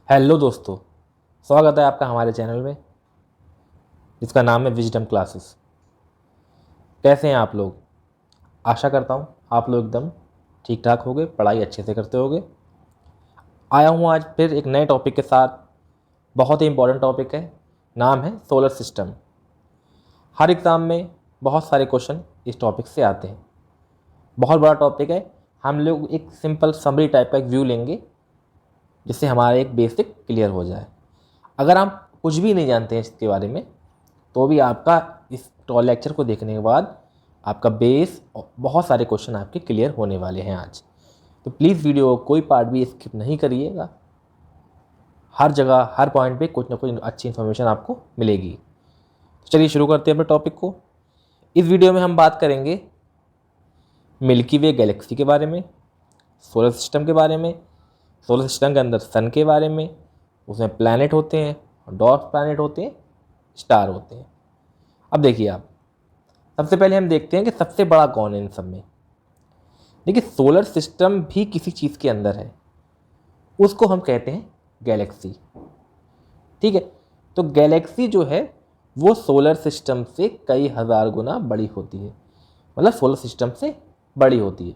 Hello दोस्तों, स्वागत है आपका हमारे चैनल में जिसका नाम है विजडम क्लासेस। कैसे हैं आप लोग? आशा करता हूँ आप लोग एकदम ठीक ठाक होगे, पढ़ाई अच्छे से करते होगे। आया हूँ आज फिर एक नए टॉपिक के साथ। बहुत ही इंपॉर्टेंट टॉपिक है, नाम है सोलर सिस्टम। हर एग्ज़ाम में बहुत सारे क्वेश्चन इस टॉपिक से आते हैं। बहुत बड़ा टॉपिक है। हम लोग एक सिंपल समरी टाइप का एक व्यू लेंगे जिससे हमारा एक बेसिक क्लियर हो जाए। अगर आप कुछ भी नहीं जानते हैं इसके बारे में तो भी आपका इस लेक्चर को देखने के बाद आपका बेस और बहुत सारे क्वेश्चन आपके क्लियर होने वाले हैं आज। तो प्लीज़ वीडियो कोई पार्ट भी स्किप नहीं करिएगा। हर जगह हर पॉइंट पे कुछ ना कुछ अच्छी इन्फॉर्मेशन आपको मिलेगी। तो चलिए शुरू करते हैं अपने टॉपिक को। इस वीडियो में हम बात करेंगे मिल्की वे गैलेक्सी के बारे में, सोलर सिस्टम के बारे में, सोलर सिस्टम के अंदर सन के बारे में, उसमें प्लैनेट होते हैं, डॉर्फ प्लैनेट होते हैं, स्टार होते हैं। अब देखिए आप, सबसे पहले हम देखते हैं कि सबसे बड़ा कौन है इन सब में। देखिए, सोलर सिस्टम भी किसी चीज़ के अंदर है, उसको हम कहते हैं गैलेक्सी। ठीक है, तो गैलेक्सी जो है वो सोलर सिस्टम से कई हज़ार गुना बड़ी होती है, मतलब सोलर सिस्टम से बड़ी होती है।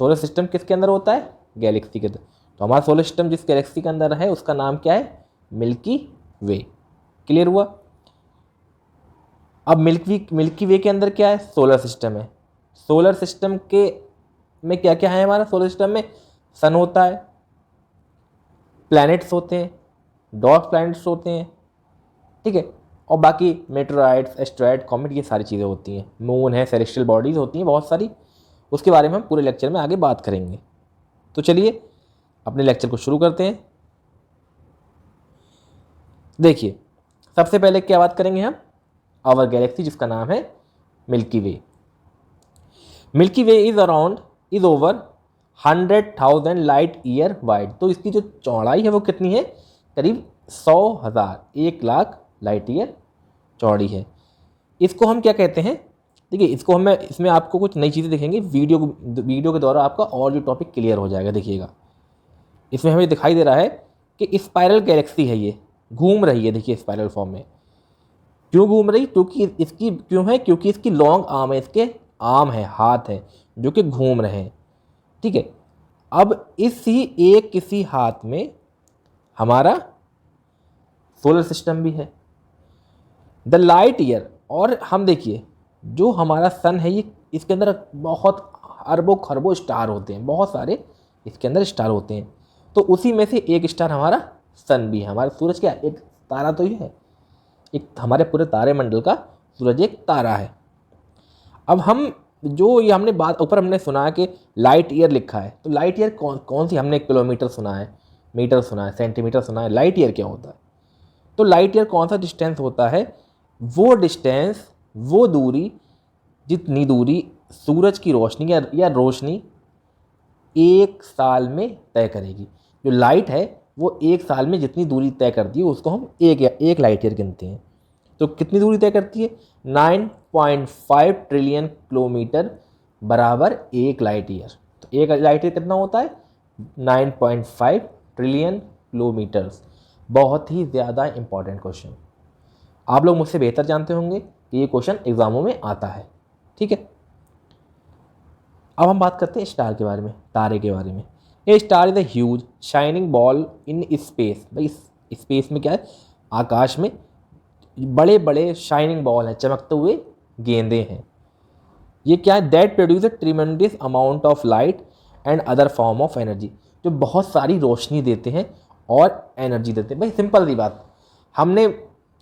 सोलर सिस्टम किसके अंदर होता है? गैलेक्सी के अंदर। तो हमारा सोलर सिस्टम जिस गैलेक्सी के अंदर है उसका नाम क्या है? मिल्की वे। क्लियर हुआ? अब मिल्की वे के अंदर क्या है? सोलर सिस्टम है। सोलर सिस्टम के में क्या क्या है? हमारा सोलर सिस्टम में सन होता है, प्लैनेट्स होते हैं, डॉर्फ प्लैनेट्स होते हैं, ठीक है, और बाकी मेटेराइट्स, एस्ट्रॉयड, कॉमेट, ये सारी चीज़ें होती हैं। मून है, सेलेस्टियल बॉडीज़ होती हैं बहुत सारी। उसके बारे में हम पूरे लेक्चर में आगे बात करेंगे। तो चलिए अपने लेक्चर को शुरू करते हैं। देखिए, सबसे पहले क्या बात करेंगे हम? आवर गैलेक्सी जिसका नाम है milky way. Milky way is over 100,000 light year wide. तो इसकी जो चौड़ाई है वो कितनी है? करीब 100,000, 1 लाख लाइट ईयर चौड़ी है। इसको हम क्या कहते हैं? देखिए, इसको हम इसमें आपको कुछ नई चीज़ें दिखेंगी। वीडियो के द्वारा आपका और जो टॉपिक क्लियर हो जाएगा। देखिएगा, इसमें हमें दिखाई दे रहा है कि स्पाइरल गैलेक्सी है, ये घूम रही है। देखिए स्पाइरल फॉर्म में क्यों घूम रही? क्योंकि इसकी लॉन्ग आर्म है, इसके आर्म है, हाथ है जो कि घूम रहे हैं। ठीक है, अब किसी हाथ में हमारा सोलर सिस्टम भी है, द लाइट ईयर। और हम देखिए, जो हमारा सन है ये, इसके अंदर बहुत अरबों खरबों स्टार होते हैं, बहुत सारे इसके अंदर स्टार होते हैं। तो उसी में से एक स्टार हमारा सन भी है। हमारा सूरज क्या एक तारा तो ही है, एक हमारे पूरे तारे मंडल का सूरज एक तारा है। अब हम जो ये हमने बात ऊपर हमने सुना कि लाइट ईयर लिखा है, तो लाइट ईयर कौन कौन सी? हमने किलोमीटर सुना है, मीटर सुना है, सेंटीमीटर सुना है। लाइट ईयर क्या होता है? तो लाइट ईयर कौन सा डिस्टेंस होता है? वो डिस्टेंस, वो दूरी, जितनी दूरी सूरज की रोशनी या रोशनी एक साल में तय करेगी। जो लाइट है वो एक साल में जितनी दूरी तय करती है उसको हम एक लाइट ईयर गिनते हैं। तो कितनी दूरी तय करती है? 9.5 ट्रिलियन किलोमीटर बराबर एक लाइट ईयर। तो एक लाइट ईयर कितना होता है? 9.5 ट्रिलियन किलोमीटर्स। बहुत ही ज़्यादा इंपॉर्टेंट क्वेश्चन, आप लोग मुझसे बेहतर जानते होंगे कि ये क्वेश्चन एग्जामों में आता है। ठीक है, अब हम बात करते हैं स्टार के बारे में, तारे के बारे में। A star is a huge shining ball in space. भाई स्पेस में क्या है? आकाश में बड़े बड़े शाइनिंग बॉल हैं, चमकते हुए गेंदे हैं। ये क्या है? That produce a tremendous amount of light and other form of energy. जो बहुत सारी रोशनी देते हैं और एनर्जी देते हैं। भाई सिंपल सी बात, हमने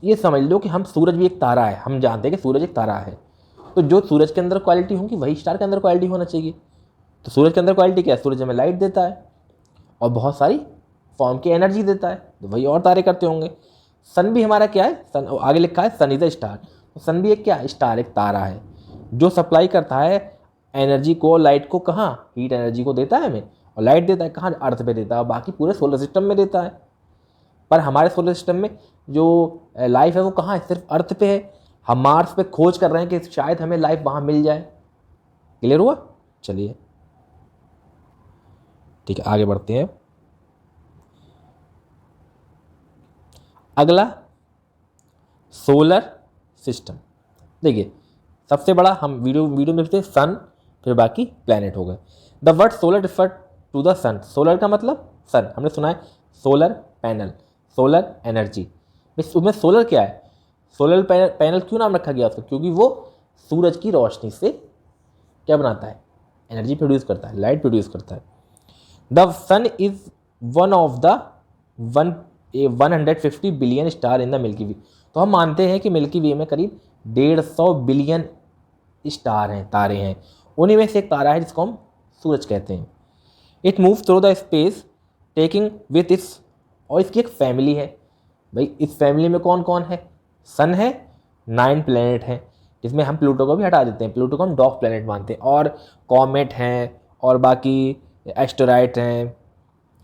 ये समझ लो कि हम सूरज भी एक तारा है, हम जानते हैं कि सूरज एक तारा है। तो जो सूरज के अंदर क्वालिटी होगी वही स्टार के अंदर क्वालिटी होना चाहिए। तो सूरज के अंदर क्वालिटी क्या है? सूरज हमें लाइट देता है और बहुत सारी फॉर्म की एनर्जी देता है, तो वही और तारे करते होंगे। सन भी हमारा क्या है? सन आगे लिखा है सन इज अ स्टार। तो सन भी एक क्या है? स्टार, एक तारा है जो सप्लाई करता है एनर्जी को, लाइट को। कहाँ? हीट एनर्जी को देता है हमें, और लाइट देता है कहाँ? अर्थ पे देता है, और बाकी पूरे सोलर सिस्टम में देता है। पर हमारे सोलर सिस्टम में जो लाइफ है वो कहाँ है? सिर्फ अर्थ पे है। हम मार्स पे खोज कर रहे हैं कि शायद हमें लाइफ वहाँ मिल जाए। क्लियर हुआ? चलिए ठीक है, आगे बढ़ते हैं। अगला सोलर सिस्टम। देखिए सबसे बड़ा हम वीडियो में देखते हैं सन, फिर बाकी प्लैनेट हो गए। The word solar refer to the sun. Solar का मतलब सन, हमने सुना है सोलर पैनल, सोलर एनर्जी। उसमें सोलर क्या है? सोलर पैनल क्यों नाम रखा गया उसका? क्योंकि वो सूरज की रोशनी से क्या बनाता है? एनर्जी प्रोड्यूस करता है, लाइट प्रोड्यूस करता है। The sun is one of the 150 billion star in the milky way. तो हम मानते हैं कि मिल्की वे में करीब 150 बिलियन स्टार हैं, तारे हैं। उन्हीं में से एक तारा है जिसको हम सूरज कहते हैं। It move through the space taking with its, और इसकी एक फैमिली है। भाई इस फैमिली में कौन कौन है? सन है, 9 प्लैनेट हैं, जिसमें हम प्लूटो को भी हटा देते हैं, प्लूटो को हम डॉग प्लैनेट मानते हैं, और कॉमेट हैं, और बाकी एस्टेरॉइड हैं,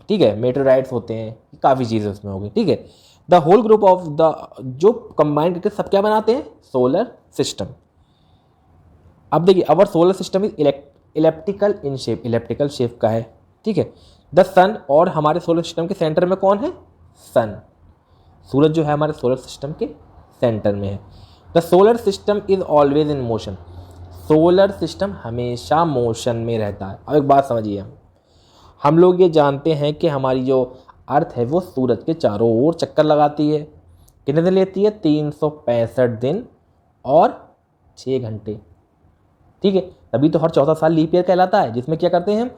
ठीक है, मेटेराइट्स होते हैं, काफ़ी चीज़ें उसमें हो गई, ठीक है। The whole group of the, जो कंबाइन करके सब क्या बनाते हैं? Solar system. अब देखिए our solar system is elliptical in shape, elliptical shape का है, ठीक है। द सन, और हमारे सोलर सिस्टम के सेंटर में कौन है? सन। सूरज जो है हमारे सोलर सिस्टम के सेंटर में है। The solar system is always in motion. Solar system हमेशा मोशन में रहता है। अब एक बात समझिए, हम लोग ये जानते हैं कि हमारी जो अर्थ है वो सूरज के चारों ओर चक्कर लगाती है। कितने दिन लेती है? 365 दिन और 6 घंटे, ठीक है। तभी तो हर चौथा साल लीप ईयर कहलाता है, जिसमें क्या करते हैं हम?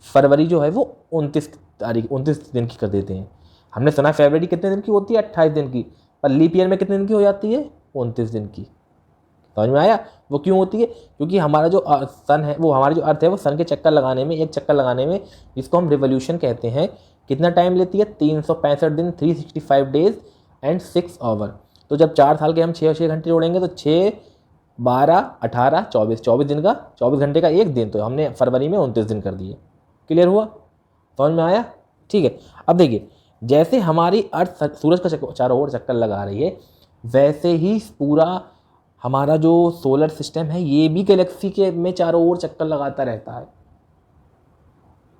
फरवरी जो है वो 29 दिन की कर देते हैं। हमने सुना है फरवरी कितने दिन की होती है? 28 दिन की, पर लीप ईयर में कितने दिन की हो जाती है? 29 दिन की। समझ में आया? वो क्यों होती है? क्योंकि हमारा जो सन है, वो हमारी जो अर्थ है वो सन के चक्कर लगाने में, एक चक्कर लगाने में, जिसको हम रिवोल्यूशन कहते हैं, कितना टाइम लेती है? 365 दिन, 365 डेज एंड 6 आवर। तो जब 4 साल के हम 6 घंटे जोड़ेंगे तो 6, 12, 18, 24 दिन का, 24 घंटे का एक दिन, तो हमने फरवरी में 29 दिन कर दिए। क्लियर हुआ? समझ में आया? ठीक है। अब देखिए जैसे हमारी अर्थ सूरज का चारों ओर चक्कर लगा रही है, वैसे ही पूरा हमारा जो सोलर सिस्टम है ये भी गैलेक्सी के में चारों ओर चक्कर लगाता रहता है,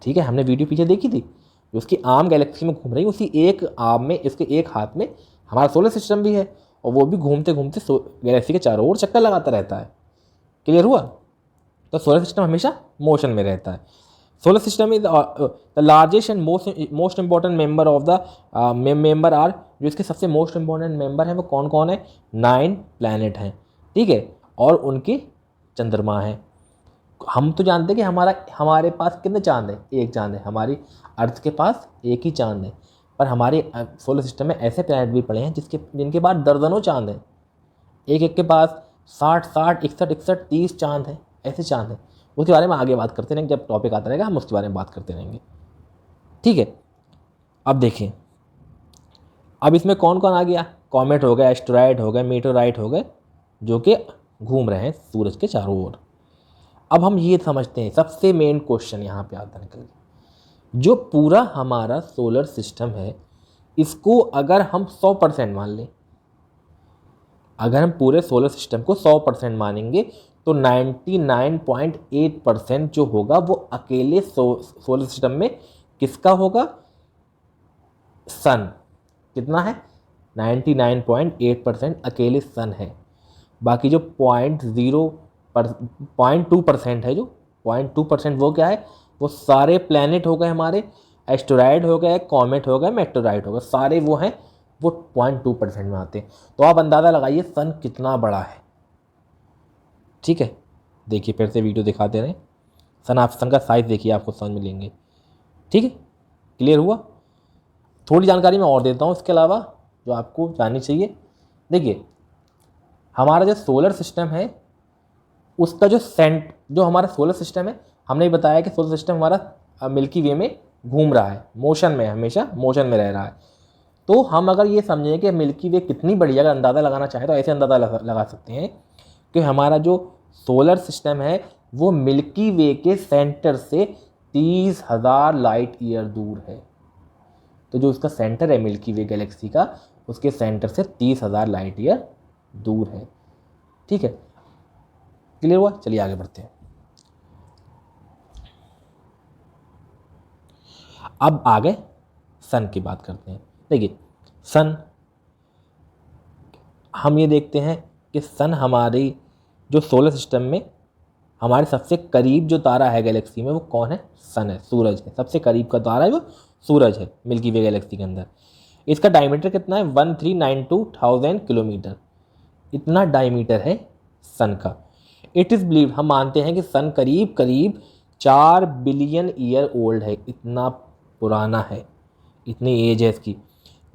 ठीक है। हमने वीडियो पीछे देखी थी, उसकी आर्म गैलेक्सी में घूम रही है, उसी एक आर्म में, इसके एक हाथ में हमारा सोलर सिस्टम भी है, और वो भी घूमते घूमते गैलेक्सी के चारों ओर चक्कर लगाता रहता है। क्लियर हुआ? तो सोलर सिस्टम हमेशा मोशन में रहता है। Solar system is the largest and most important member of the member are, जो इसके सबसे मोस्ट इंपॉर्टेंट मेंबर हैं वो कौन कौन है? 9 प्लैनेट हैं, ठीक है, और उनके चंद्रमा हैं। हम तो जानते हैं कि हमारे पास कितने चांद हैं? एक चांद है। हमारी अर्थ के पास एक ही चांद है, पर हमारे सोलर सिस्टम में ऐसे प्लैनेट भी पड़े हैं जिनके पास दर्जनों चांद हैं। एक एक के पास 60, 61, 30 चांद हैं, ऐसे चांद हैं। उसके बारे में आगे बात करते रहेंगे, जब टॉपिक आता रहेगा हम उसके बारे में बात करते रहेंगे, ठीक है। अब देखें, अब इसमें कौन कौन आ गया? कॉमेट हो गए, एस्टेरॉइड हो गए, मेटेराइट हो गए, जो कि घूम रहे हैं सूरज के चारों ओर। अब हम ये समझते हैं, सबसे मेन क्वेश्चन यहाँ पे आता है, जो पूरा हमारा सोलर सिस्टम है इसको अगर हम 100% मान लें, अगर हम पूरे सोलर सिस्टम को 100% मानेंगे तो 99.8% जो होगा वो अकेले सोलर सिस्टम में किसका होगा? सन। कितना है? 99.8% अकेले सन है। बाकी जो 0.2% है, जो 0.2% वो क्या है? वो सारे प्लैनेट हो गए हमारे, एस्टेरॉइड हो गए, कॉमेट हो गए, मेटेराइट हो गए, सारे वो हैं, वो 0.2% में आते हैं। तो आप अंदाज़ा लगाइए सन कितना बड़ा है, ठीक है। देखिए फिर से वीडियो दिखाते रहें, सन का साइज़ देखिए, आपको समझ में लेंगे, ठीक है। क्लियर हुआ? थोड़ी जानकारी मैं और देता हूँ इसके अलावा जो आपको जाननी चाहिए। देखिए हमारा जो सोलर सिस्टम है उसका जो हमारा सोलर सिस्टम है, हमने बताया कि सोलर सिस्टम हमारा मिल्की वे में घूम रहा है, मोशन में, हमेशा मोशन में रह रहा है। तो हम अगर ये समझें कि मिल्की वे कितनी बड़ी है, अगर अंदाज़ा लगाना चाहें तो ऐसे अंदाज़ा लगा सकते हैं कि हमारा जो सोलर सिस्टम है वो मिल्की वे के सेंटर से 30,000 लाइट ईयर दूर है। तो जो उसका सेंटर है मिल्की वे गैलेक्सी का, उसके सेंटर से 30,000 लाइट ईयर दूर है, ठीक है। क्लियर हुआ? चलिए आगे बढ़ते हैं। अब आगे सन की बात करते हैं। देखिए सन हम ये देखते हैं कि सन हमारी जो सोलर सिस्टम में हमारे सबसे करीब जो तारा है गैलेक्सी में वो कौन है? सन है, सूरज है। सबसे करीब का तारा है वो सूरज है मिल्की वे गैलेक्सी के अंदर। इसका डायमीटर कितना है? 1392,000 किलोमीटर, इतना डायमीटर है सन का। इट इज़ बिलीव, हम मानते हैं कि सन करीब करीब 4 बिलियन ईयर ओल्ड है, इतना पुराना है, इतनी एज है इसकी।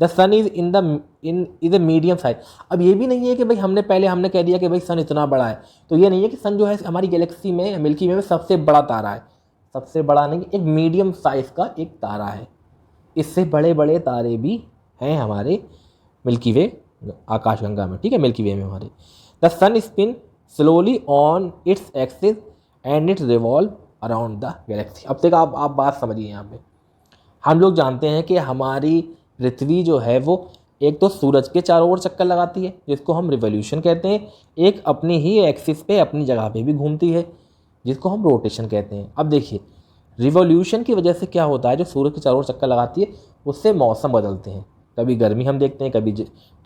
The sun is is a medium size. अब ये भी नहीं है कि भाई हमने कह दिया कि भाई सन इतना बड़ा है, तो ये नहीं है कि सन जो है हमारी गैलेक्सी में मिल्की वे में सबसे बड़ा तारा है। सबसे बड़ा नहीं, एक मीडियम साइज का एक तारा है। इससे बड़े बड़े तारे भी हैं हमारे मिल्की वे आकाशगंगा में, ठीक है, मिल्की वे में हमारे। The sun spin slowly on its axis and it revolve around the galaxy. अब तक आप बात समझिए यहाँ पे। हम लोग जानते हैं कि हमारी पृथ्वी जो है वो एक तो सूरज के चारों ओर चक्कर लगाती है जिसको हम रिवॉल्यूशन कहते हैं, एक अपनी ही एक्सिस पे अपनी जगह पे भी घूमती है जिसको हम रोटेशन कहते हैं। अब देखिए, रिवॉल्यूशन की वजह से क्या होता है, जो सूरज के चारों ओर चक्कर लगाती है उससे मौसम बदलते हैं। कभी गर्मी हम देखते हैं, कभी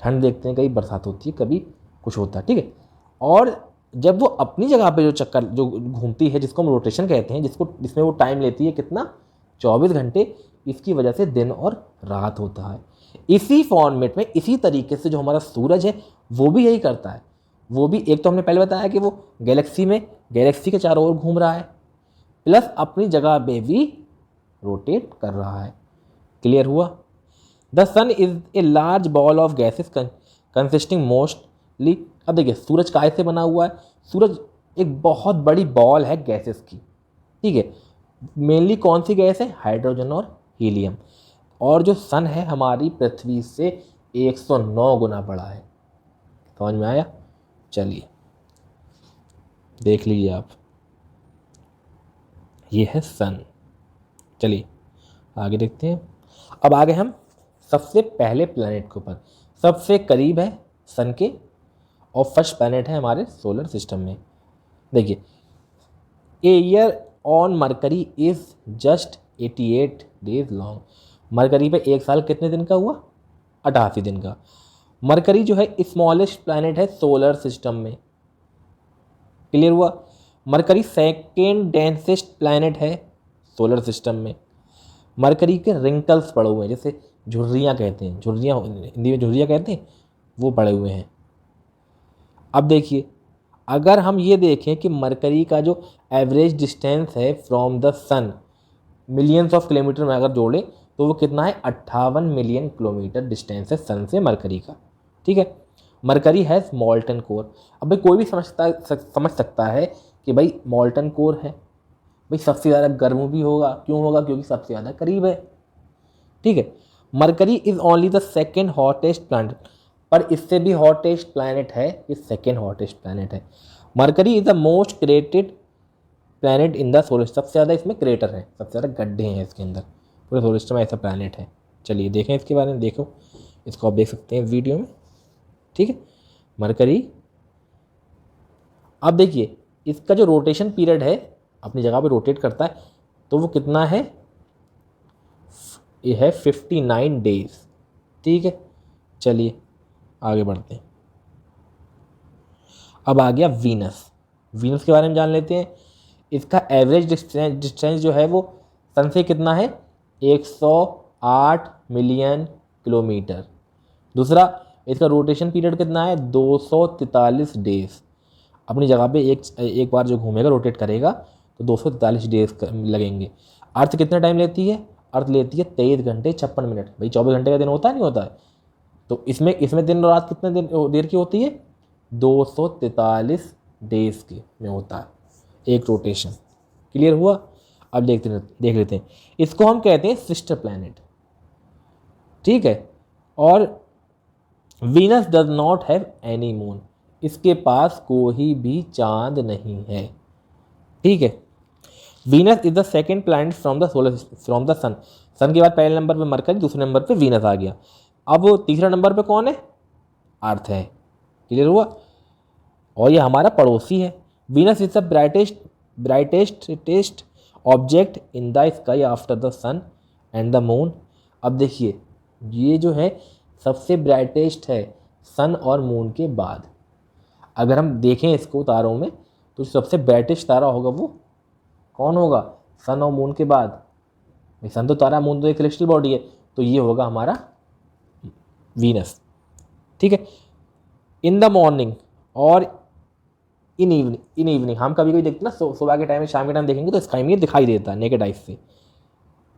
ठंड देखते हैं, कभी बरसात होती है, कभी कुछ होता है, ठीक है। और जब वो अपनी जगह पे जो चक्कर जो घूमती है जिसको हम रोटेशन कहते हैं, जिसमें वो टाइम लेती है कितना? 24 घंटे। इसकी वजह से दिन और रात होता है। इसी फॉर्मेट में, इसी तरीके से जो हमारा सूरज है वो भी यही करता है। वो भी एक तो हमने पहले बताया कि वो गैलेक्सी के चारों ओर घूम रहा है, प्लस अपनी जगह पे भी रोटेट कर रहा है। क्लियर हुआ? The sun is a large ball of gases consisting mostly. अब देखिए, सूरज काय से बना हुआ है? सूरज एक बहुत बड़ी बॉल है गैसेस की, ठीक है। मेनली कौन सी गैस है? हाइड्रोजन और हीलियम। और जो सन है हमारी पृथ्वी से 109 गुना बड़ा है। समझ में आया? चलिए देख लीजिए आप, ये है सन। चलिए आगे देखते हैं। अब आगे हम सबसे पहले प्लैनेट के ऊपर, सबसे करीब है सन के और फर्स्ट प्लैनेट है हमारे सोलर सिस्टम में। देखिए, a year on mercury is just 88 days long. Mercury पे एक साल कितने दिन का हुआ? 88 दिन का। मरकरी जो है स्मॉलेस्ट प्लैनेट है सोलर सिस्टम में। क्लियर हुआ? मरकरी सेकेंड डेंसेस्ट प्लैनेट है सोलर सिस्टम में। मरकरी के रिंकल्स पड़े हुए हैं, जैसे झुर्रियाँ कहते हैं, झुर्रियाँ हिंदी में झुर्रियाँ कहते हैं, वो पड़े हुए हैं। अब देखिए, अगर हम ये देखें कि मरकरी का जो एवरेज डिस्टेंस है from the sun millions of kilometre में अगर जोड़े तो वो कितना है? 58 मिलियन किलोमीटर डिस्टेंस है सन से मरकरी का, ठीक है। Mercury has मॉल्टन core. अब भाई कोई भी समझ सकता है कि भाई मॉल्टन कोर है, भाई सबसे ज़्यादा गर्म भी होगा। क्यों होगा? क्योंकि सबसे ज़्यादा करीब है, ठीक है। Mercury is only the second hottest planet, पर इससे भी हॉटेस्ट प्लैनेट है, ये सेकेंड हॉटेस्ट प्लैनेट है। Mercury is the most created planet in the solar system. सबसे ज़्यादा इसमें क्रेटर है, सबसे ज़्यादा गड्ढे हैं इसके अंदर, पूरे सोलर सिस्टम में ऐसा प्लैनेट है। चलिए देखें इसके बारे में, देखो इसको आप देख सकते हैं वीडियो में, ठीक है। मरकरी, अब देखिए इसका जो रोटेशन पीरियड है, अपनी जगह पे रोटेट करता है, तो वो कितना है? ये है 59 डेज, ठीक है। चलिए आगे बढ़ते हैं। अब आ गया वीनस। वीनस के बारे में जान लेते हैं। इसका एवरेज डिस्टेंस जो है वो सन से कितना है? 108 मिलियन किलोमीटर। दूसरा, इसका रोटेशन पीरियड कितना है? 243 डेज। अपनी जगह पे एक बार जो घूमेगा, रोटेट करेगा, तो 243 डेज लगेंगे। अर्थ कितना टाइम लेती है? अर्थ लेती है 23 घंटे 56 मिनट। भाई 24 घंटे का दिन होता है, नहीं होता है? तो इसमें दिन और रात कितने देर की होती है? 243 डेज की में होता है एक रोटेशन। क्लियर हुआ? अब देख लेते हैं। इसको हम कहते हैं सिस्टर प्लैनेट, ठीक है। और Venus does not have any moon. इसके पास कोई भी चांद नहीं है, ठीक है। Venus is the second planet from the sun. Sun के बाद पहले नंबर पे मरकरी, दूसरे नंबर पे वीनस आ गया। अब तीसरा नंबर पे कौन है? अर्थ है। क्लियर हुआ? और ये हमारा पड़ोसी है। Venus is the brightest object in the sky after the sun and the moon. अब देखिए, ये जो है सबसे ब्राइटेस्ट है, सन और मून के बाद। अगर हम देखें इसको तारों में तो सबसे ब्राइटेस्ट तारा होगा वो कौन होगा? सन और मून के बाद। सन तो तारा, मून तो एक सेलेस्टियल बॉडी है, तो ये होगा हमारा वीनस। ठीक है। इन द मॉर्निंग और इन इवनिंग हम कभी कभी देखते हैं ना, सुबह के टाइम में, शाम के टाइम देखेंगे तो स्काई में दिखाई देता है नेकेड आइज से।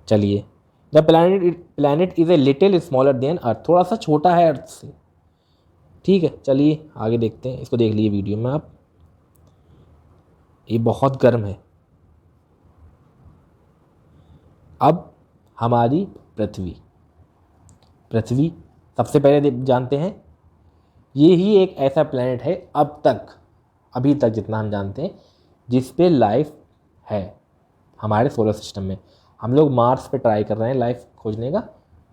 चलिए, the planet is a little smaller than earth, थोड़ा सा छोटा है अर्थ से। ठीक है, चलिए आगे देखते हैं। इसको देख लीजिए वीडियो में आप। ये बहुत गर्म है। अब हमारी पृथ्वी सबसे पहले जानते हैं, ये ही एक ऐसा प्लैनेट है अभी तक जितना हम जानते हैं जिस पे लाइफ है हमारे सोलर सिस्टम में। हम लोग मार्स पे ट्राई कर रहे हैं लाइफ खोजने का,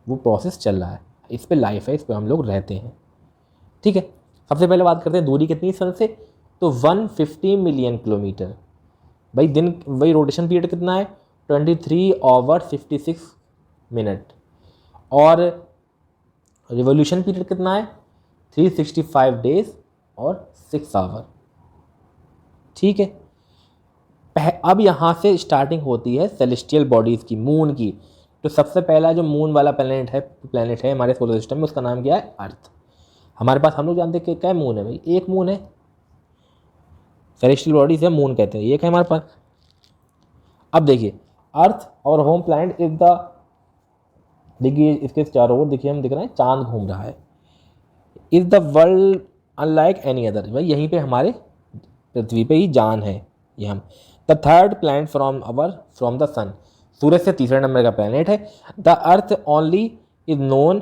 वो प्रोसेस चल रहा है। इस पे लाइफ है, इस पे हम लोग रहते हैं। ठीक है, सबसे पहले बात करते हैं दूरी कितनी सन से, तो 150 मिलियन किलोमीटर। भाई रोटेशन पीरियड कितना है? 23 आवर 56 मिनट। और रिवोल्यूशन पीरियड कितना है? 365 डेज और 6 आवर। ठीक है, अब यहाँ से स्टार्टिंग होती है सेलेस्टियल बॉडीज़ की, मून की। तो सबसे पहला जो मून वाला प्लैनेट है हमारे सोलर सिस्टम में, उसका नाम क्या है? अर्थ। हमारे पास, हम लोग जानते हैं कि क्या मून है भाई? एक मून है। सेलेस्टियल बॉडीज है, मून कहते हैं, एक है हमारे पास। अब देखिए, अर्थ और होम प्लैनेट इज द, देखिए इसके चारों ओर देखिए हम दिख रहे हैं चांद घूम रहा है। Is the world unlike any other, भाई यहीं पे हमारे पृथ्वी पे ही जान है। ये हम the third planet from the sun, सूरज से तीसरे नंबर का प्लैनेट है। The earth only is known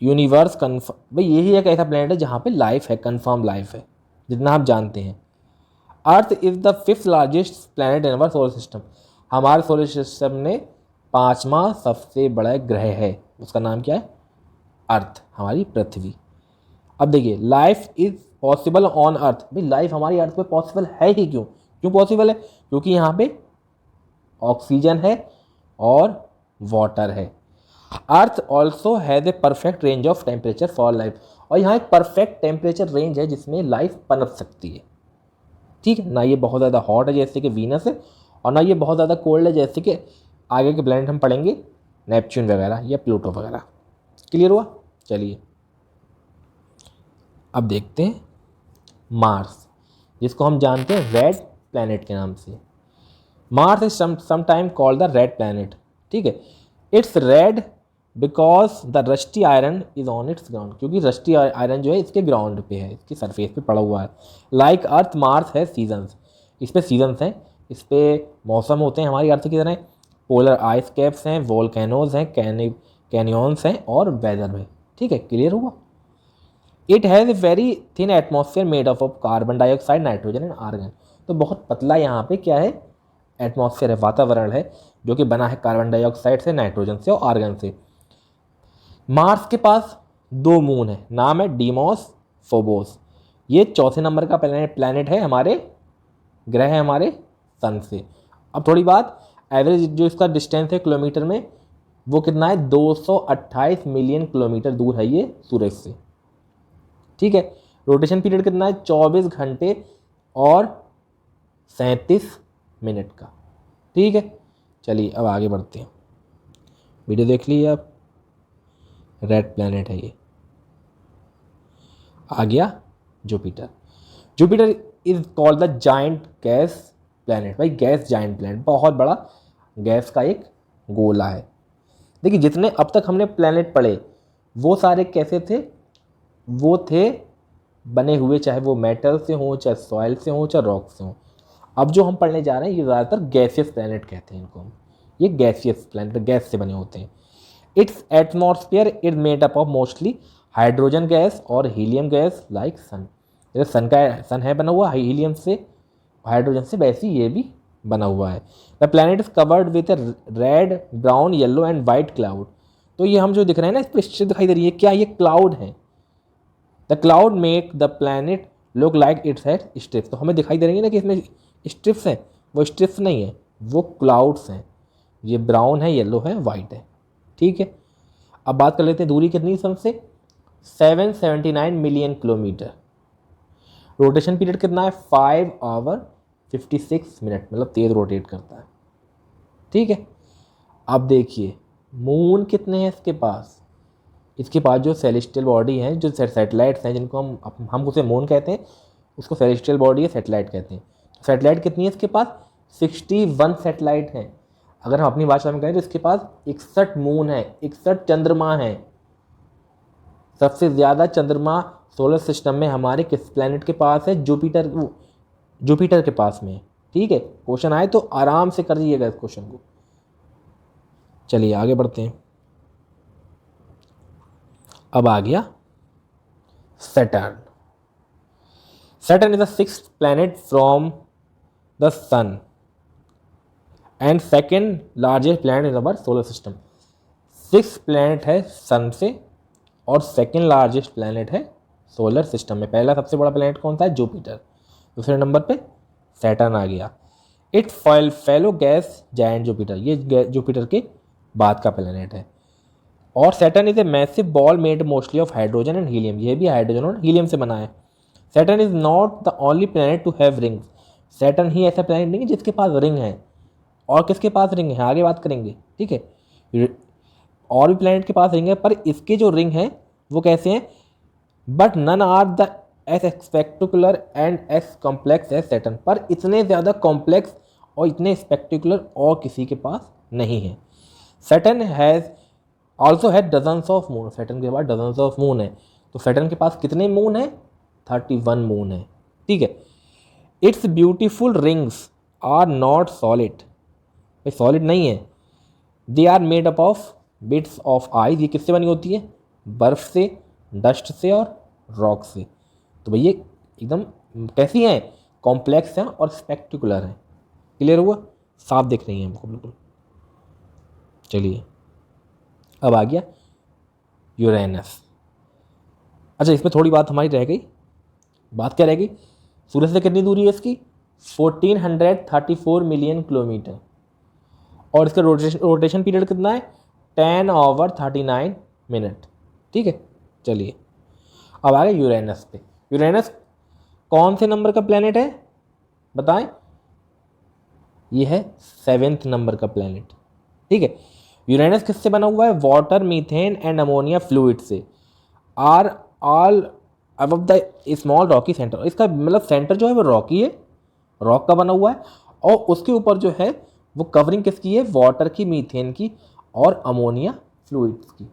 universe confirm, भाई यही एक ऐसा प्लैनेट है जहाँ पे लाइफ है, कन्फर्म लाइफ है जितना आप जानते हैं। Earth is the 5th largest planet in our solar system, हमारे सोलर सिस्टम में 5वां सबसे बड़ा ग्रह है, उसका नाम क्या है? अर्थ, हमारी पृथ्वी। अब देखिए, life is possible on earth, भाई लाइफ हमारी अर्थ पे पॉसिबल है ही क्यों पॉसिबल है? क्योंकि यहाँ पे ऑक्सीजन है और वाटर है। Earth also has a perfect range of temperature for life, और यहाँ एक परफेक्ट टेम्परेचर रेंज है जिसमें लाइफ पनप सकती है। ठीक है ना, ये बहुत ज़्यादा हॉट है जैसे कि वीनस है, और ना ये बहुत ज़्यादा कोल्ड है जैसे कि आगे के प्लैनेट हम पढ़ेंगे, नेपच्यून वगैरह या प्लूटो वगैरह। क्लियर हुआ? चलिए अब देखते हैं मार्स, जिसको हम जानते हैं रेड प्लैनेट के नाम से। Mars is sometime called the red planet. ठीक है, it's red because the rusty iron is on it's ground, क्योंकि रस्टी आयरन जो है इसके ग्राउंड पे है, इसकी सरफेस पे पड़ा हुआ है। लाइक अर्थ मार्स है सीजन्स, इस पे सीजन्स हैं, इस पे मौसम होते हैं हमारी अर्थ की तरह। पोलर आइस कैप्स हैं, वोल्केनोज हैं, कैनियंस हैं और वेदर है। ठीक है, क्लियर हुआ? It has a very thin atmosphere made of carbon dioxide, nitrogen and argon. तो बहुत पतला यहाँ पे क्या है? एटमॉस्फेयर है, वातावरण है, जो कि बना है कार्बन डाइऑक्साइड से, नाइट्रोजन से और आर्गन से। मार्स के पास 2 मून है, नाम है डीमोस, फोबोस। ये चौथे नंबर का प्लैनेट है, हमारे ग्रह है हमारे सन से। अब थोड़ी बात, एवरेज जो इसका डिस्टेंस है किलोमीटर में, वो कितना है? 228 मिलियन किलोमीटर दूर है ये सूरज से। ठीक है, रोटेशन पीरियड कितना है? 24 घंटे और 37 मिनट का। ठीक है, चलिए अब आगे बढ़ते हैं। वीडियो देख लीजिए आप, रेड प्लैनेट है ये। आ गया Jupiter. Jupiter is called the giant gas planet, भाई गैस जाइंट प्लैनेट, बहुत बड़ा गैस का एक गोला है। देखिए, जितने अब तक हमने प्लैनेट पढ़े वो सारे कैसे थे? वो थे बने हुए, चाहे वो मेटल से हो, चाहे सॉइल से हो, चाहे रॉक से हो। अब जो हम पढ़ने जा रहे हैं ये ज़्यादातर गैसियस प्लैनेट कहते हैं इनको हम। ये गैसियस प्लैनेट, गैस से बने होते हैं। It's atmosphere is made up of mostly hydrogen gas और हीलियम गैस लाइक सन। जैसे सन है बना हुआ हीलियम से, हाइड्रोजन से, वैसे ये भी बना हुआ है। The planet is covered with red, brown, yellow and white cloud. तो ये हम जो दिख रहे हैं ना, इस पर दिखाई दे रही है, क्या ये क्लाउड है? The cloud make the planet look like it's had strips. तो हमें दिखाई दे रही है ना कि इसमें स्ट्रिप्स हैं, वो स्ट्रिप्स नहीं है, वो क्लाउड्स हैं। ये ब्राउन है, येलो है, वाइट है। ठीक है, अब बात कर लेते हैं दूरी कितनी सन से। 779 मिलियन किलोमीटर। रोटेशन पीरियड कितना है 5 आवर 56 मिनट, मतलब तेज रोटेट करता है। ठीक है, अब देखिए मून कितने हैं इसके पास। इसके पास जो सेलेस्टियल बॉडी हैं, जो सैटेलाइट्स हैं, जिनको हम उसे मून कहते हैं, उसको सेलेस्टियल बॉडी या सैटेलाइट कहते हैं। सैटेलाइट कितनी है इसके पास 61 सैटेलाइट हैं। अगर हम अपनी भाषा में कहें तो इसके पास 61 मून है, 61 चंद्रमा है। सबसे ज़्यादा चंद्रमा सोलर सिस्टम में हमारे किस प्लैनेट के पास है, जुपिटर के पास में। ठीक है, क्वेश्चन आए तो आराम से कर दीजिएगा इस क्वेश्चन को। चलिए आगे बढ़ते हैं। अब आ गया Saturn. Saturn is the sixth planet from the sun and second largest planet in our solar system. 6 planet है सन से और सेकेंड लार्जेस्ट प्लैनेट है सोलर सिस्टम में। पहला सबसे बड़ा प्लैनेट कौन सा है, जुपिटर। दूसरे नंबर पे सैटर्न आ गया। It fellow gas giant Jupiter, ये जुपिटर के बाद का प्लैनेट है। और Saturn is a massive ball made mostly of hydrogen and helium, ये भी हाइड्रोजन और हीलियम से बना है। Saturn is not the only planet to have rings. Saturn ही ऐसा प्लैनेट नहीं है जिसके पास रिंग है। और किसके पास रिंग है आगे बात करेंगे। ठीक है, और भी प्लैनेट के पास रिंग है, पर इसके जो रिंग है वो कैसे हैं, but none are the as spectacular and as complex as Saturn. पर इतने ज़्यादा कॉम्प्लेक्स और इतने स्पेक्टिकुलर और किसी के पास नहीं है। Saturn has also had dozens of moon. Saturn के पास डजन्स ऑफ मून है। तो सैटर्न के पास कितने मून है, 31 मून है। ठीक है, its beautiful rings are not solid, solid नहीं है। They are made up of bits of ice. ये किससे बनी होती है, बर्फ से, डस्ट से और रॉक से। तो भैया एकदम कैसी हैं, कॉम्प्लेक्स हैं और स्पेक्टिकुलर हैं। क्लियर हुआ, साफ दिख रही हैं हमको बिल्कुल। चलिए अब आ गया यूरेनस। अच्छा, इसमें थोड़ी बात हमारी रह गई। बात क्या रह गई, सूरज से कितनी दूरी है इसकी 1434 मिलियन किलोमीटर। और इसका रोटेशन पीरियड कितना है 10 आवर 39 मिनट। ठीक है, चलिए अब आ गए यूरेनस पे। यूरेनस कौन से नंबर का प्लैनेट है बताएं, ये है 7th नंबर का प्लैनेट। ठीक है, यूरेनस किससे बना हुआ है, water, methane and ammonia fluid से। Are all above the small rocky centre. इसका मतलब सेंटर जो है वो रॉकी है, रॉक का बना हुआ है। और उसके ऊपर जो है वो कवरिंग किसकी है, वाटर की, मीथेन की और अमोनिया फ्लूइड्स की।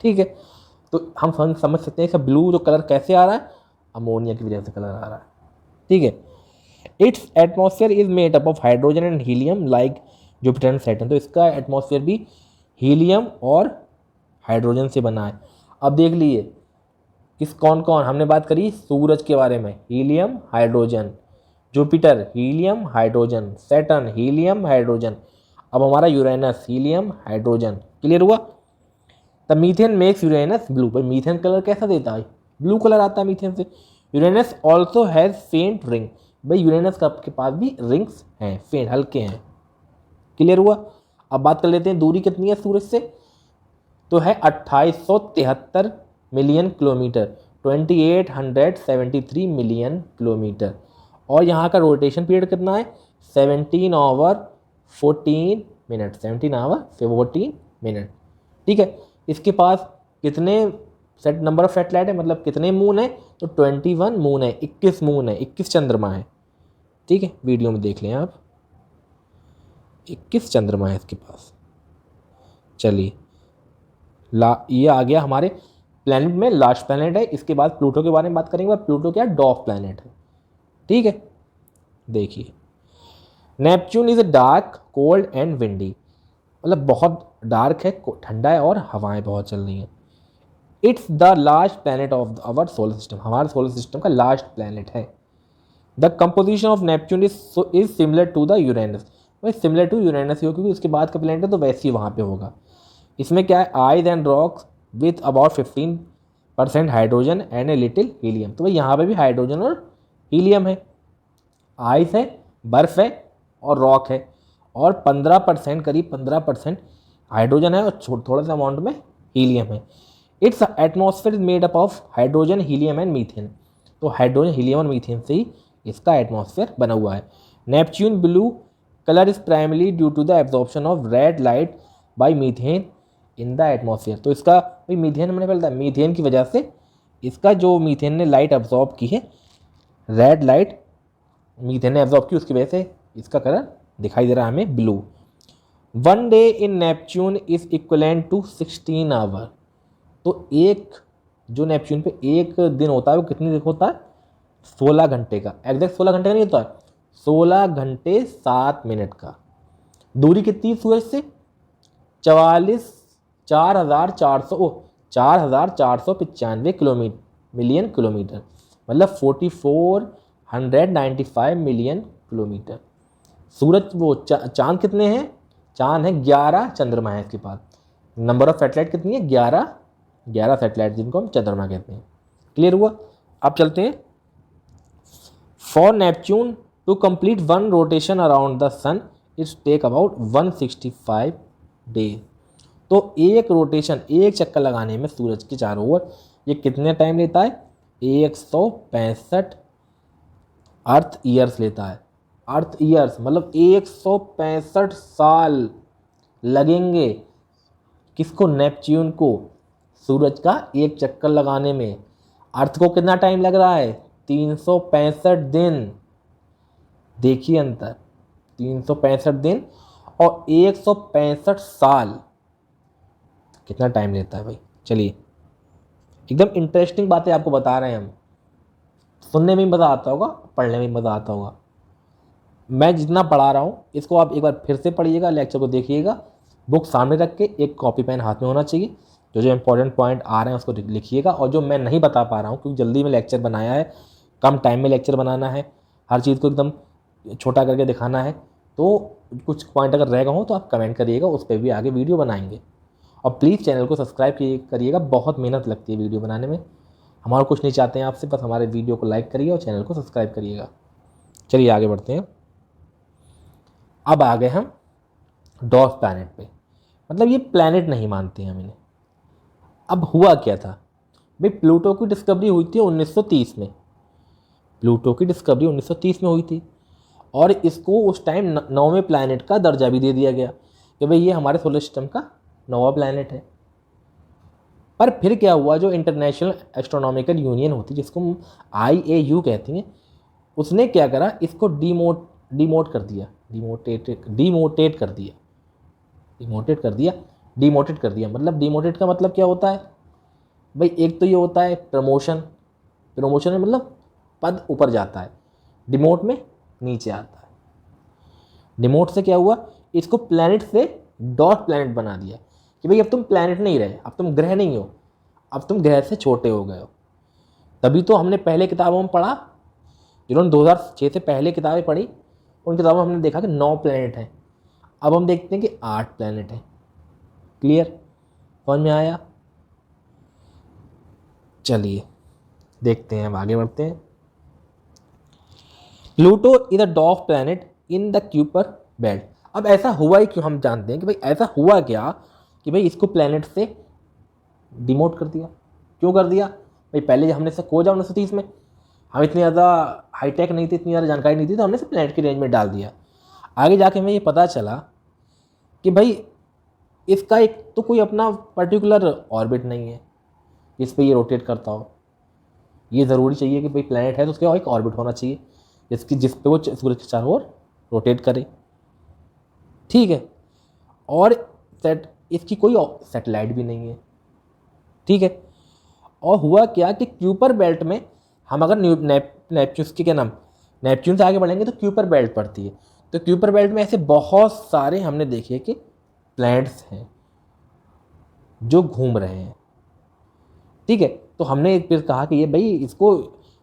ठीक है, तो हम समझ सकते हैं इसका ब्लू जो कलर कैसे आ रहा है, अमोनिया की वजह से कलर आ रहा है। ठीक है, its atmosphere is made up of hydrogen and helium like Jupiter and Saturn. तो इसका एटमॉस्फेयर भी हीलियम और हाइड्रोजन से बना है। अब देख लीजिए किस कौन कौन, हमने बात करी सूरज के बारे में, helium hydrogen, Jupiter helium hydrogen, Saturn helium hydrogen. अब हमारा यूरेनस हीलियम हाइड्रोजन। क्लियर हुआ। The methane makes Uranus blue. भाई मीथेन कलर कैसा देता है, ब्लू कलर आता है मीथेन से। यूरेनस ऑल्सो हैज़ फेंट रिंग। भाई यूरेनस के पास भी रिंग्स हैं, फेंट हल्के हैं। क्लियर हुआ। अब बात कर लेते हैं दूरी कितनी है सूरज से, तो है 2873 मिलियन किलोमीटर, 2873 मिलियन किलोमीटर। और यहाँ का रोटेशन पीरियड कितना है 17 आवर 14 मिनट, 17 आवर 14 मिनट। ठीक है, इसके पास कितने सेट नंबर ऑफ सैटेलाइट है, मतलब कितने मून है, तो 21 मून है, 21 मून है, 21 चंद्रमा है। ठीक है, वीडियो में देख लें आप, 21 चंद्रमा है इसके पास। चलिए ये आ गया हमारे प्लैनेट में लास्ट प्लैनेट है। इसके बाद प्लूटो के बारे में बात करेंगे। प्लूटो क्या डॉफ प्लैनेट है। ठीक है, देखिए Neptune is dark, cold and windy, मतलब बहुत डार्क है, ठंडा है और हवाएं बहुत चल रही हैं। It's the last planet of our solar system, हमारे सोलर सिस्टम का लास्ट प्लैनेट है। The composition of Neptune is similar to the Uranus. भाई सिमिलर टू यूरेनस ही, क्योंकि उसके बाद का प्लैनेट है तो वैसे ही वहाँ पे होगा। इसमें क्या है, ice and rocks with about 15% hydrogen and a little helium. तो भाई यहाँ पे भी हाइड्रोजन और हीलियम है, आइस है, बर्फ है और रॉक है, और 15% करीब 15% हाइड्रोजन है और थोड़ा सा अमाउंट में हीलियम है। Its atmosphere is made up of hydrogen, helium and methane. तो हाइड्रोजन, हीलियम और मीथेन से ही इसका एटमॉस्फेयर बना हुआ है। Neptune blue colour is primarily due to the absorption of red light by methane in the atmosphere. तो इसका भाई मीथेन मैंने पहले मीथेन की वजह से इसका जो मीथेन ने लाइट एब्जॉर्ब की है, रेड लाइट मीथेन ने एब्जॉर्ब की, उसकी वजह से इसका कलर दिखाई दे रहा है हमें blue. One day in Neptune is equivalent to 16 hour. तो एक जो नेपच्यून पे एक दिन होता है वो कितनी दिन होता है? 16 घंटे का। एग्जैक्ट 16 घंटे का नहीं होता है, 16 घंटे 7 मिनट का। दूरी कितनी सूरज से? 4,495 किलोमीटर, मिलियन किलोमीटर, मतलब 4495 मिलियन किलोमीटर। सूरज वो चांद कितने हैं? चांद है 11 चंद्रमा है इसके पास। नंबर ऑफ सैटेलाइट कितनी है? 11 सैटेलाइट, जिनको हम चंद्रमा कहते हैं। क्लियर हुआ? अब चलते हैं। For Neptune to complete one rotation around the sun its take about 165 days. तो एक रोटेशन, एक चक्कर लगाने में सूरज के चारों ओर ये कितने टाइम लेता है? 165 अर्थ ईयर्स लेता है। अर्थ ईयर्स मतलब 165 साल लगेंगे किसको? नेपच्यून को सूरज का एक चक्कर लगाने में। अर्थ को कितना टाइम लग रहा है? 365 दिन। देखिए अंतर, 365 दिन और 165 साल, कितना टाइम लेता है भाई। चलिए, एकदम इंटरेस्टिंग बातें आपको बता रहे हैं हम। सुनने में भी मज़ा आता होगा, पढ़ने में भी मज़ा आता होगा। मैं जितना पढ़ा रहा हूँ इसको आप एक बार फिर से पढ़िएगा, लेक्चर को देखिएगा, बुक सामने रख के, एक कॉपी पेन हाथ में होना चाहिए। जो जो इंपॉर्टेंट पॉइंट आ रहे हैं उसको लिखिएगा, और जो मैं नहीं बता पा रहा हूँ क्योंकि जल्दी में लेक्चर बनाया है, कम टाइम में लेक्चर बनाना है, हर चीज़ को एकदम छोटा करके दिखाना है, तो कुछ पॉइंट अगर रह गए हों तो आप कमेंट करिएगा, उस पर भी आगे वीडियो बनाएंगे। और प्लीज़ चैनल को सब्सक्राइब करिएगा, बहुत मेहनत लगती है वीडियो बनाने में। हमारा कुछ नहीं चाहते हैं आपसे, बस हमारे वीडियो को लाइक करिए और चैनल को सब्सक्राइब करिएगा। चलिए आगे बढ़ते हैं। अब आ गए हम डॉर्फ प्लैनेट पे, मतलब ये प्लैनेट नहीं मानते हैं हम इन्हें। अब हुआ क्या था भाई? प्लूटो की डिस्कवरी हुई थी 1930 में। प्लूटो की डिस्कवरी 1930 में हुई थी, और इसको उस टाइम 9वें प्लैनेट का दर्जा भी दे दिया गया कि भाई ये हमारे सोलर सिस्टम का 9वां प्लैनेट है। पर फिर क्या हुआ, जो इंटरनेशनल एस्ट्रोनॉमिकल यूनियन होती है, जिसको हम IAU कहती हैं, उसने क्या करा, इसको डिमोट कर दिया, मतलब डिमोटेट का मतलब क्या होता है भाई? एक तो ये होता है प्रमोशन में मतलब पद ऊपर जाता है, डिमोट में नीचे आता है। डिमोट से क्या हुआ, इसको प्लैनेट से डॉट प्लैनेट बना दिया कि भाई अब तुम प्लैनेट नहीं रहे, अब तुम ग्रह नहीं हो, अब तुम ग्रह से छोटे हो गए हो। तभी तो हमने पहले किताबों में पढ़ा, जिन्होंने 2006 से पहले किताबें पढ़ी, उन किताबों में हमने देखा कि 9 प्लैनेट हैं। अब हम देखते हैं कि 8 प्लैनेट हैं। क्लियर? समझ में आया? चलिए देखते हैं, अब आगे बढ़ते हैं। Pluto is a dwarf planet in the Kuiper belt. अब ऐसा हुआ ही क्यों, हम जानते हैं कि भाई ऐसा हुआ क्या कि भाई इसको प्लैनेट से डिमोट कर दिया। क्यों कर दिया भाई? पहले हमने से खोजा 1930 में, हम इतनी ज़्यादा हाईटेक नहीं थी, इतनी ज़्यादा जानकारी नहीं थी, तो हमने से प्लैनेट की रेंज में डाल दिया। आगे जाके हमें ये पता चला कि भाई इसका एक तो कोई अपना पर्टिकुलर ऑर्बिट नहीं है जिस पे ये रोटेट करता हो। ये ज़रूरी चाहिए कि भाई प्लैनेट है तो उसका एक ऑर्बिट होना चाहिए जिस पे वो सूरज के चारों ओर रोटेट करे। ठीक है, और इसकी कोई सैटेलाइट भी नहीं है। ठीक है, और हुआ क्या कि क्यूपर बेल्ट में हम अगर नेपच्यून के क्या नाम, नेपच्यून से आगे बढ़ेंगे तो क्यूपर बेल्ट पड़ती है। तो क्यूपर बेल्ट में ऐसे बहुत सारे हमने देखे कि प्लैनेट्स हैं जो घूम रहे हैं। ठीक है, तो हमने एक फिर कहा कि ये भाई इसको,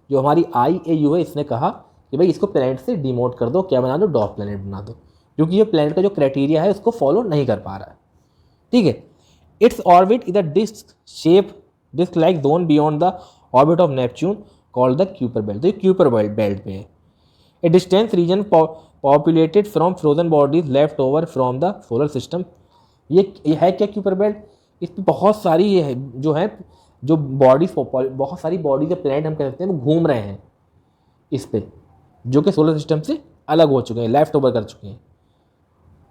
जो हमारी IAU है, इसने कहा कि भाई इसको प्लैनेट से डिमोट कर दो, क्या बना दो, डॉर्फ प्लैनेट बना दो, क्योंकि ये प्लैनेट का जो क्राइटेरिया है उसको फॉलो नहीं कर पा रहा है। ठीक है, its orbit is a disc like zone beyond the orbit of Neptune called the Kuiper belt. तो ये क्यूपर बेल्ट पे है। A distance region populated from frozen bodies left over from the solar system. ये है क्या Kuiper belt? इस पर बहुत सारी ये है जो है जो बॉडीज, बहुत सारी बॉडीज या प्लैनेट हम कह सकते हैं वो घूम रहे हैं इस पे, जो कि सोलर सिस्टम से अलग हो चुके हैं, लेफ्ट ओवर कर चुके हैं।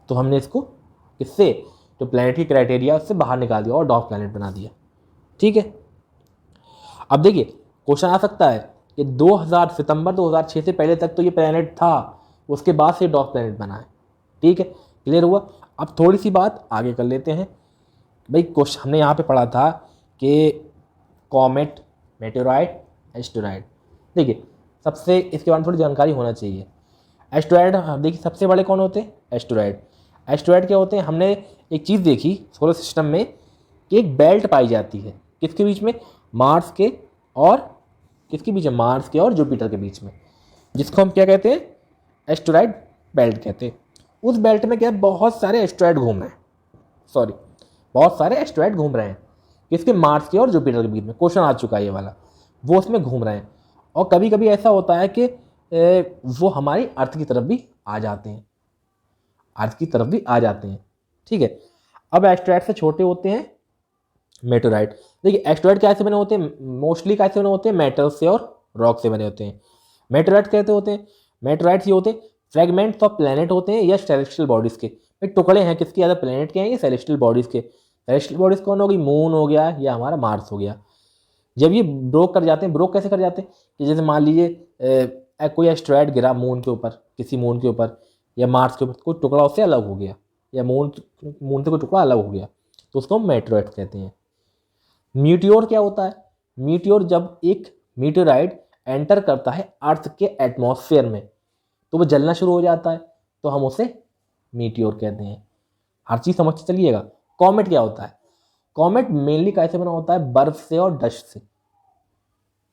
तो हमने इसको किससे, जो प्लैनेट की क्राइटेरिया उससे बाहर निकाल दिया और डॉग प्लैनेट बना दिया। ठीक है, अब देखिए क्वेश्चन आ सकता है कि 2000 सितंबर 2006 से पहले तक तो ये प्लैनेट था, उसके बाद से डॉग प्लैनेट बना है। ठीक है, क्लियर हुआ। अब थोड़ी सी बात आगे कर लेते हैं। भाई क्वेश्चन हमने यहाँ पे पढ़ा था कि कॉमेट, मेटेओराइट, एस्टेरॉइड। देखिए सबसे इसके बारे में थोड़ी जानकारी होना चाहिए। एस्टेरॉइड, देखिए सबसे बड़े कौन होते हैं, एस्टेरॉइड। एस्टेरॉइड क्या होते हैं, हमने एक चीज़ देखी सोलर सिस्टम में कि एक बेल्ट पाई जाती है किसके बीच में, मार्स के और किसके बीच में, मार्स के और जुपिटर के बीच में, जिसको हम क्या कहते हैं, एस्टेरॉइड बेल्ट कहते हैं। उस बेल्ट में क्या है, बहुत सारे एस्टेरॉइड घूम रहे हैं, सॉरी बहुत सारे एस्टेरॉइड घूम रहे हैं किसके, मार्स के और जुपिटर के बीच में। क्वेश्चन आ चुका है ये वाला, वो उसमें घूम रहे हैं। और कभी कभी ऐसा होता है कि वो हमारी अर्थ की तरफ भी आ जाते हैं, अर्थ की तरफ भी आ जाते हैं। ठीक है, अब एस्टेरॉइड से छोटे होते हैं मेटेओराइट। देखिए एस्टेरॉइड कैसे बने होते हैं, मोस्टली कैसे बने होते हैं, मेटल से और रॉक से बने होते हैं। मेटेओराइट कैसे होते हैं, मेटेओराइट्स ये होते हैं फ्रेगमेंट्स ऑफ प्लैनेट होते हैं या सेलेस्टियल बॉडीज़ के। भाई टुकड़े हैं किसके, या प्लैनेट के हैं या सेलेस्टियल बॉडीज़ के। सेलेस्टियल बॉडीज़ कौन होगी, मून हो गया या हमारा मार्स हो गया। जब ये ब्रोक कर जाते हैं, ब्रोक कैसे कर जाते हैं कि जैसे मान लीजिए कोई एस्टेरॉइड गिरा मून के ऊपर, किसी मून के ऊपर या मार्स के ऊपर, कोई टुकड़ा उससे अलग हो गया, या मून से कोई टुकड़ा अलग हो गया, तो उसको हम मेटेओराइट कहते हैं। मीटियोर क्या होता है, मीटियोर जब एक मीटेओराइट एंटर करता है अर्थ के एटमॉस्फेयर में तो वो जलना शुरू हो जाता है, तो हम उसे मीटियोर कहते हैं। हर चीज़ समझ चलिएगा। कॉमेट क्या होता है, कॉमेट मेनली कैसे बना होता है, बर्फ से और डस्ट से।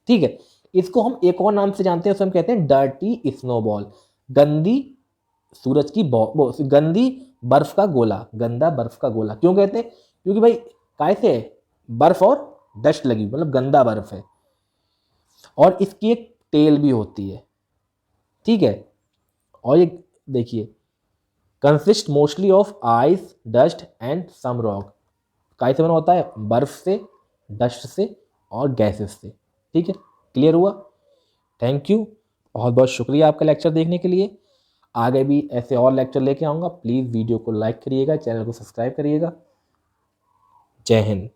ठीक है, इसको हम एक और नाम से जानते हैं, उसे हम कहते हैं डर्टी स्नोबॉल, गंदी सूरज की गंदी बर्फ का गोला, गंदा बर्फ का गोला। क्यों कहते हैं, क्योंकि भाई कैसे है, बर्फ और डस्ट लगी, मतलब गंदा बर्फ है, और इसकी एक टेल भी होती है। ठीक है, और ये देखिए consist mostly of ice, dust and some rock. कैसे बना होता है, बर्फ से, डस्ट से और गैसेस से। ठीक है, क्लियर हुआ। थैंक यू, बहुत बहुत शुक्रिया आपका लेक्चर देखने के लिए। आगे भी ऐसे और लेक्चर लेके आऊँगा। प्लीज़ वीडियो को लाइक करिएगा, चैनल को सब्सक्राइब करिएगा। जय हिंद।